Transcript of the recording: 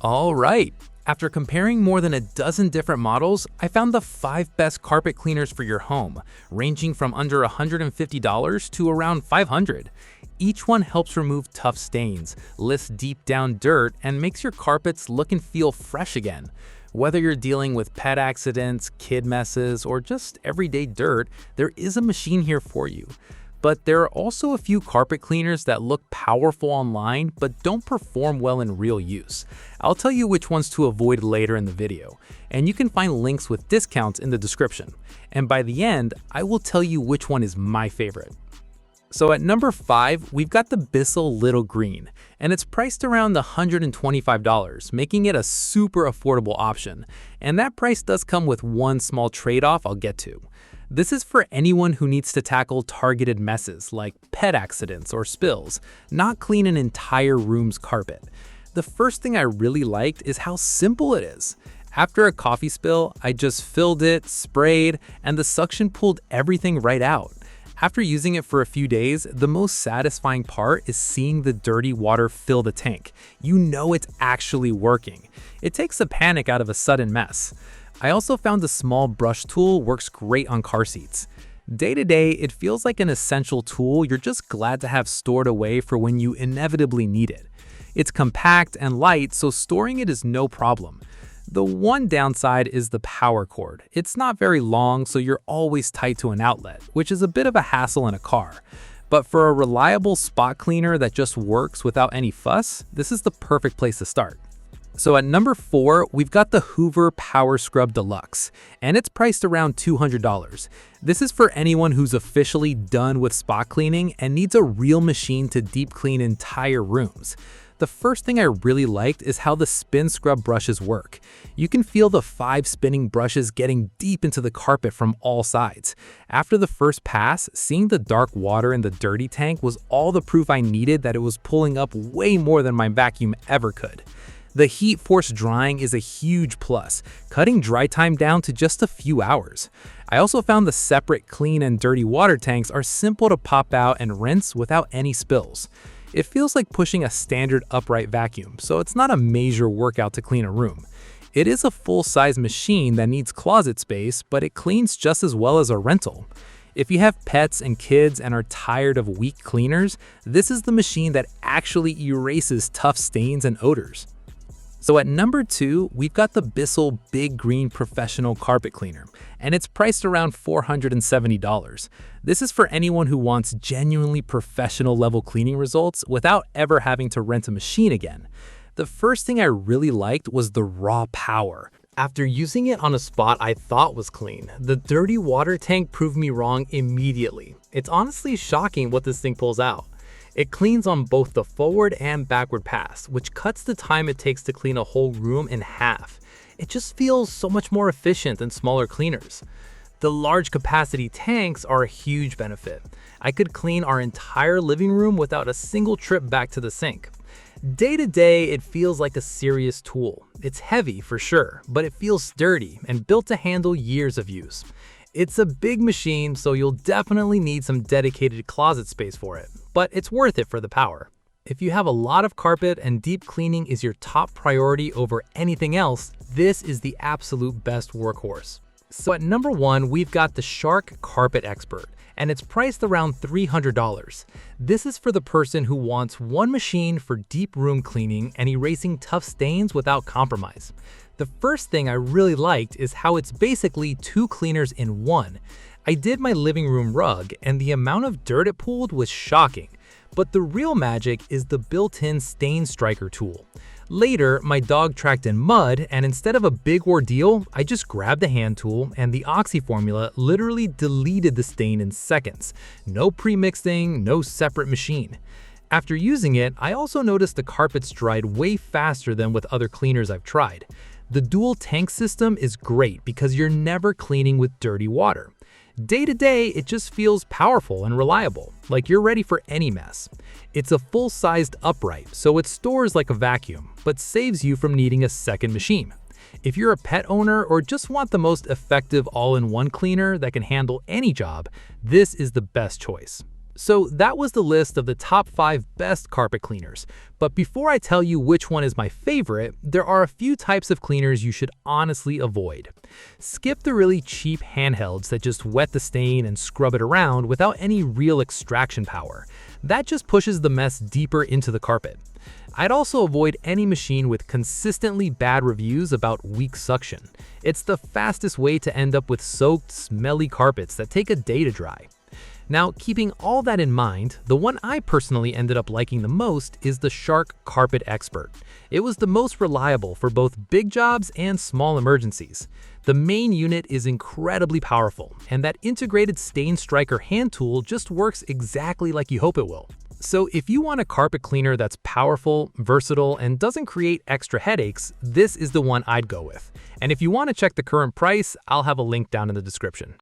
All right. After comparing more than a dozen different models, I found the 5 best carpet cleaners for your home, ranging from under $150 to around $500. Each one helps remove tough stains, lifts deep down dirt, and makes your carpets look and feel fresh again. Whether you're dealing with pet accidents, kid messes, or just everyday dirt, there is a machine here for you. But there are also a few carpet cleaners that look powerful online but don't perform well in real use. I'll tell you which ones to avoid later in the video, and you can find links with discounts in the description. And by the end, I will tell you which one is my favorite. So at number 5, we've got the BISSELL Little Green, and it's priced around $125, making it a super affordable option. And that price does come with one small trade-off I'll get to. This is for anyone who needs to tackle targeted messes like pet accidents or spills, not clean an entire room's carpet. The first thing I really liked is how simple it is. After a coffee spill, I just filled it, sprayed, and the suction pulled everything right out. After using it for a few days, the most satisfying part is seeing the dirty water fill the tank. You know it's actually working. It takes the panic out of a sudden mess. I also found the small brush tool works great on car seats. Day to day, it feels like an essential tool you're just glad to have stored away for when you inevitably need it. It's compact and light, so storing it is no problem. The one downside is the power cord. It's not very long, so you're always tied to an outlet, which is a bit of a hassle in a car. But for a reliable spot cleaner that just works without any fuss, this is the perfect place to start. So at number 4, we've got the Hoover PowerScrub Deluxe, and it's priced around $200. This is for anyone who's officially done with spot cleaning and needs a real machine to deep clean entire rooms. The first thing I really liked is how the spin scrub brushes work. You can feel the 5 spinning brushes getting deep into the carpet from all sides. After the first pass, seeing the dark water in the dirty tank was all the proof I needed that it was pulling up way more than my vacuum ever could. The heat force drying is a huge plus, cutting dry time down to just a few hours. I also found the separate clean and dirty water tanks are simple to pop out and rinse without any spills. It feels like pushing a standard upright vacuum, so it's not a major workout to clean a room. It is a full-size machine that needs closet space, but it cleans just as well as a rental. If you have pets and kids and are tired of weak cleaners, this is the machine that actually erases tough stains and odors. So at number 2, we've got the BISSELL Big Green Professional Carpet Cleaner, and it's priced around $470. This is for anyone who wants genuinely professional level cleaning results without ever having to rent a machine again. The first thing I really liked was the raw power. After using it on a spot I thought was clean, the dirty water tank proved me wrong immediately. It's honestly shocking what this thing pulls out. It cleans on both the forward and backward pass, which cuts the time it takes to clean a whole room in half. It just feels so much more efficient than smaller cleaners. The large capacity tanks are a huge benefit. I could clean our entire living room without a single trip back to the sink. Day to day, it feels like a serious tool. It's heavy for sure, but it feels sturdy and built to handle years of use. It's a big machine, so you'll definitely need some dedicated closet space for it, but it's worth it for the power. If you have a lot of carpet and deep cleaning is your top priority over anything else, this is the absolute best workhorse. So at number 1, we've got the Shark CarpetXpert, and it's priced around $300. This is for the person who wants one machine for deep room cleaning and erasing tough stains without compromise. The first thing I really liked is how it's basically 2 cleaners in one. I did my living room rug, and the amount of dirt it pulled was shocking. But the real magic is the built-in stain striker tool. Later, my dog tracked in mud, and instead of a big ordeal, I just grabbed the hand tool, and the Oxy formula literally deleted the stain in seconds. No pre-mixing, no separate machine. After using it, I also noticed the carpets dried way faster than with other cleaners I've tried. The dual tank system is great because you're never cleaning with dirty water. Day to day, it just feels powerful and reliable, like you're ready for any mess. It's a full-sized upright, so it stores like a vacuum, but saves you from needing a second machine. If you're a pet owner or just want the most effective all-in-one cleaner that can handle any job, this is the best choice. So that was the list of the top 5 best carpet cleaners. But before I tell you which one is my favorite, there are a few types of cleaners you should honestly avoid. Skip the really cheap handhelds that just wet the stain and scrub it around without any real extraction power. That just pushes the mess deeper into the carpet. I'd also avoid any machine with consistently bad reviews about weak suction. It's the fastest way to end up with soaked, smelly carpets that take a day to dry. Now, keeping all that in mind, the one I personally ended up liking the most is the Shark CarpetXpert. It was the most reliable for both big jobs and small emergencies. The main unit is incredibly powerful, and that integrated stain striker hand tool just works exactly like you hope it will. So if you want a carpet cleaner that's powerful, versatile, and doesn't create extra headaches, this is the one I'd go with. And if you want to check the current price, I'll have a link down in the description.